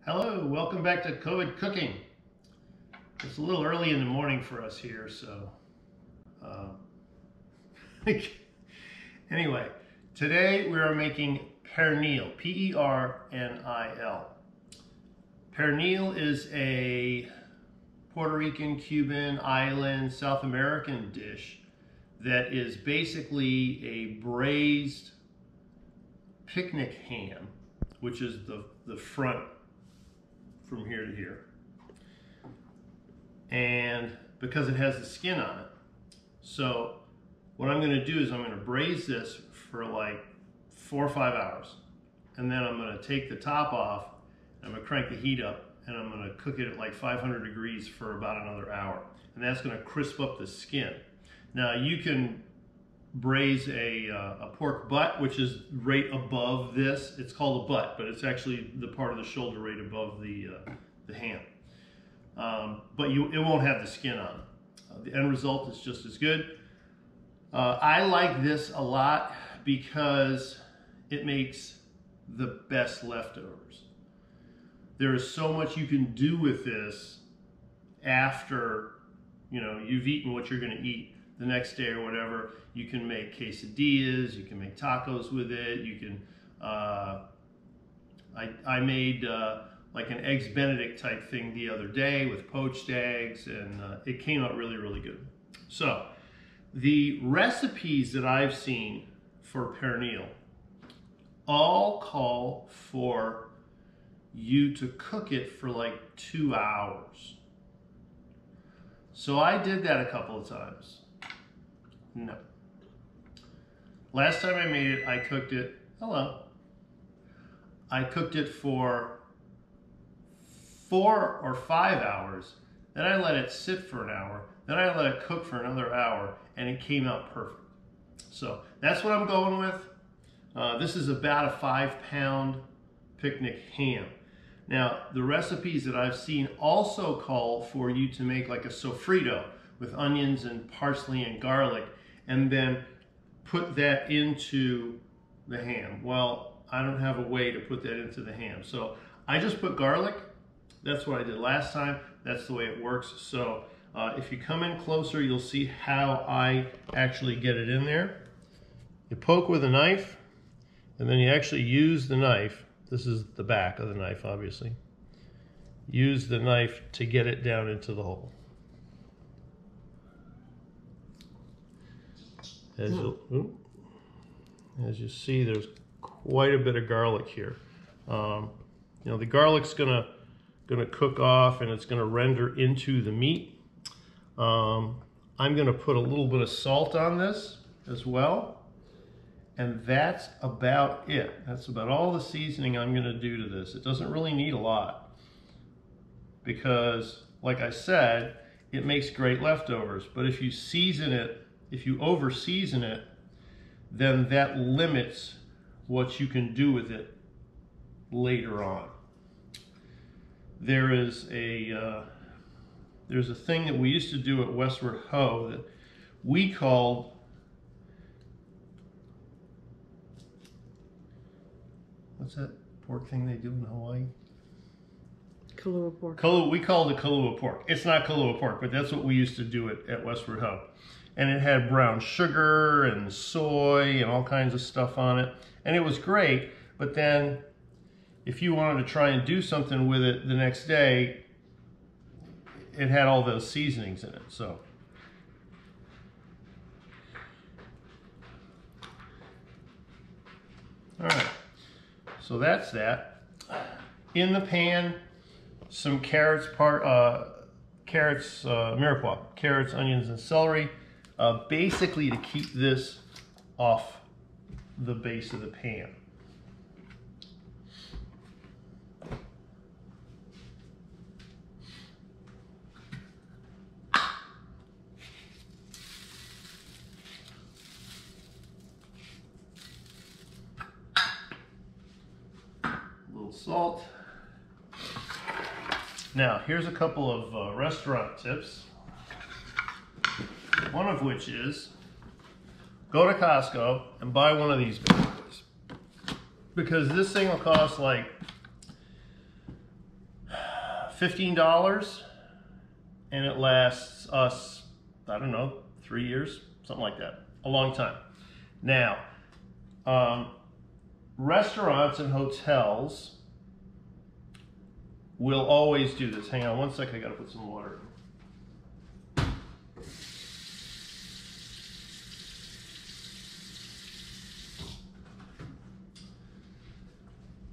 Hello, welcome back to COVID Cooking. It's a little early in the morning for us here, so anyway, today we are making pernil, P-E-R-N-I-L. Pernil is a Puerto Rican, Cuban, island, South American dish that is basically a braised picnic ham, which is the front from here to here. And because it has the skin on it. So what I'm gonna do is I'm gonna braise this for like 4 or 5 hours. And then I'm gonna take the top off, I'm gonna crank the heat up, and I'm gonna cook it at like 500 degrees for about another hour. And that's gonna crisp up the skin. Now you can braise a pork butt, which is right above this. It's called a butt, but it's actually the part of the shoulder right above the ham. But it won't have the skin on it. The end result is just as good. I like this a lot because it makes the best leftovers. There is so much you can do with this after you've eaten what you're going to eat the next day or whatever. You can make quesadillas, you can make tacos with it, you can, I made like an eggs Benedict type thing the other day with poached eggs, and it came out really, really good. So the recipes that I've seen for pernil all call for you to cook it for like 2 hours. So I did that a couple of times. No. Last time I made it, I cooked it, I cooked it for 4 or 5 hours, then I let it sit for an hour, then I let it cook for another hour, and it came out perfect. So that's what I'm going with. This is about a 5-pound picnic ham. Now, the recipes that I've seen also call for you to make like a sofrito with onions and parsley and garlic, and then put that into the ham. Well, I don't have a way to put that into the ham. So I just put garlic. That's what I did last time. That's the way it works. So if you come in closer, you'll see how I actually get it in there. You poke with a knife, and then you actually use the knife. This is the back of the knife, obviously. Use the knife to get it down into the hole. As you see, there's quite a bit of garlic here. The garlic's gonna cook off, and it's gonna render into the meat. I'm gonna put a little bit of salt on this as well, and that's about it. That's about all the seasoning I'm gonna do to this. It doesn't really need a lot because, like I said, it makes great leftovers. But if you season it, if you over season it, then that limits what you can do with it later on. There's a thing that we used to do at Westward Ho that we called, what's that pork thing they do in Hawaii? Kalua pork. We called it Kalua pork. It's not Kalua pork, but that's what we used to do at Westward Ho. And it had brown sugar and soy and all kinds of stuff on it. And it was great, but then if you wanted to try and do something with it the next day, it had all those seasonings in it. So all right, so that's that. In the pan, some carrots, mirepoix, carrots, onions, and celery, basically to keep this off the base of the pan. Salt. Now, here's a couple of restaurant tips. One of which is go to Costco and buy one of these bad boys, because this thing will cost like $15, and it lasts us, I don't know, 3 years, something like that. A long time. Now, restaurants and hotels will always do this. Hang on one second, I gotta put some water in.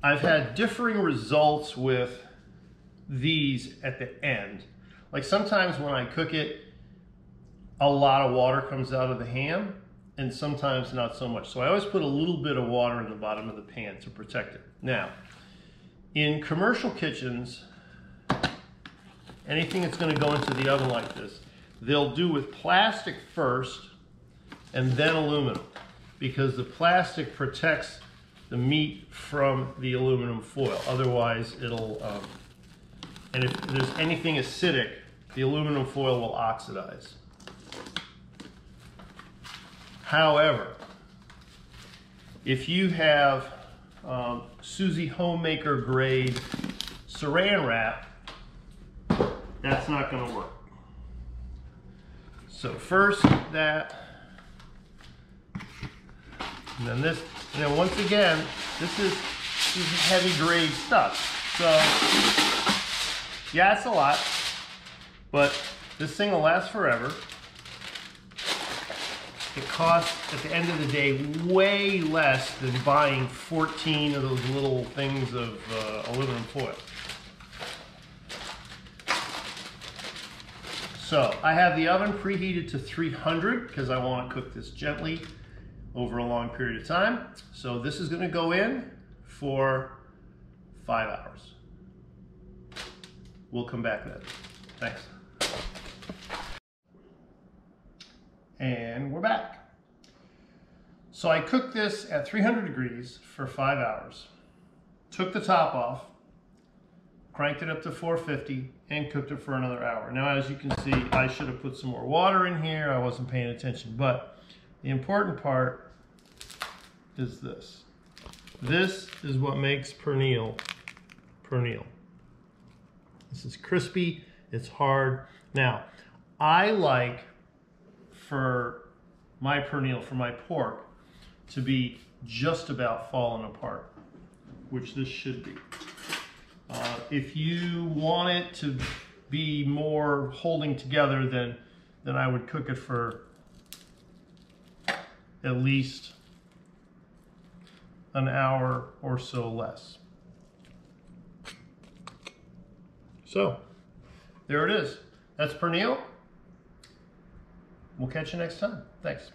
I've had differing results with these at the end. Like sometimes when I cook it, a lot of water comes out of the ham, and sometimes not so much. So I always put a little bit of water in the bottom of the pan to protect it. Now, in commercial kitchens, anything that's going to go into the oven like this, they'll do with plastic first and then aluminum, because the plastic protects the meat from the aluminum foil. Otherwise, it'll, and if there's anything acidic, the aluminum foil will oxidize. However, if you have Susie Homemaker grade saran wrap, that's not going to work. So first that, and then this, and then once again, this is heavy grade stuff. So yeah, it's a lot, but this thing will last forever. It costs, at the end of the day, way less than buying 14 of those little things of aluminum foil. So I have the oven preheated to 300 because I want to cook this gently over a long period of time. So this is going to go in for 5 hours. We'll come back then. Thanks. And we're back. So I cooked this at 300 degrees for 5 hours. Took the top off, cranked it up to 450, and cooked it for another hour. Now, as you can see, I should have put some more water in here. I wasn't paying attention, but the important part is this. This is what makes pernil pernil. This is crispy, it's hard. Now, I like for my pernil, for my pork, to be just about falling apart, which this should be. If you want it to be more holding together, then I would cook it for at least an hour or so less. So, there it is. That's pernil. We'll catch you next time. Thanks.